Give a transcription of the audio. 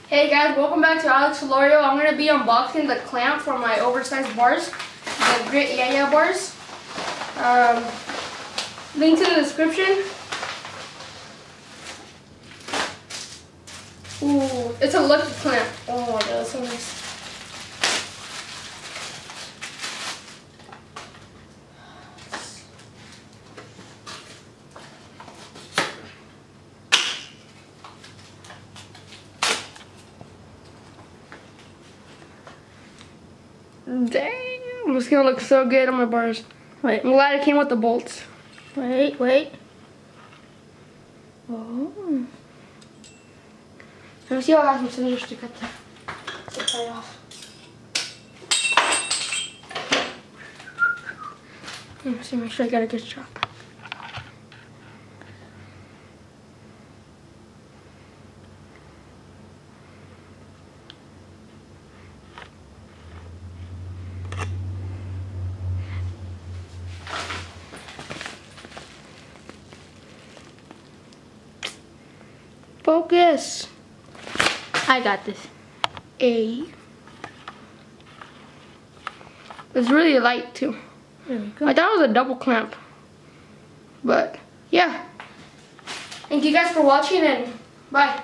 Hey guys, welcome back to Alex Solorio. I'm going to be unboxing the clamp for my oversized bars, the Grit Yeah bars. Links in the description. Ooh, it's a lucky clamp. Oh my god, that's so nice. Dang, it's gonna look so good on my bars. Wait. I'm glad it came with the bolts. Wait. Oh. Let me see how I have some scissors to cut the tie off. Let me see, make sure I got a good chop. Focus. I got this. It's really light too. There we go. I thought it was a double clamp. But yeah. Thank you guys for watching and bye.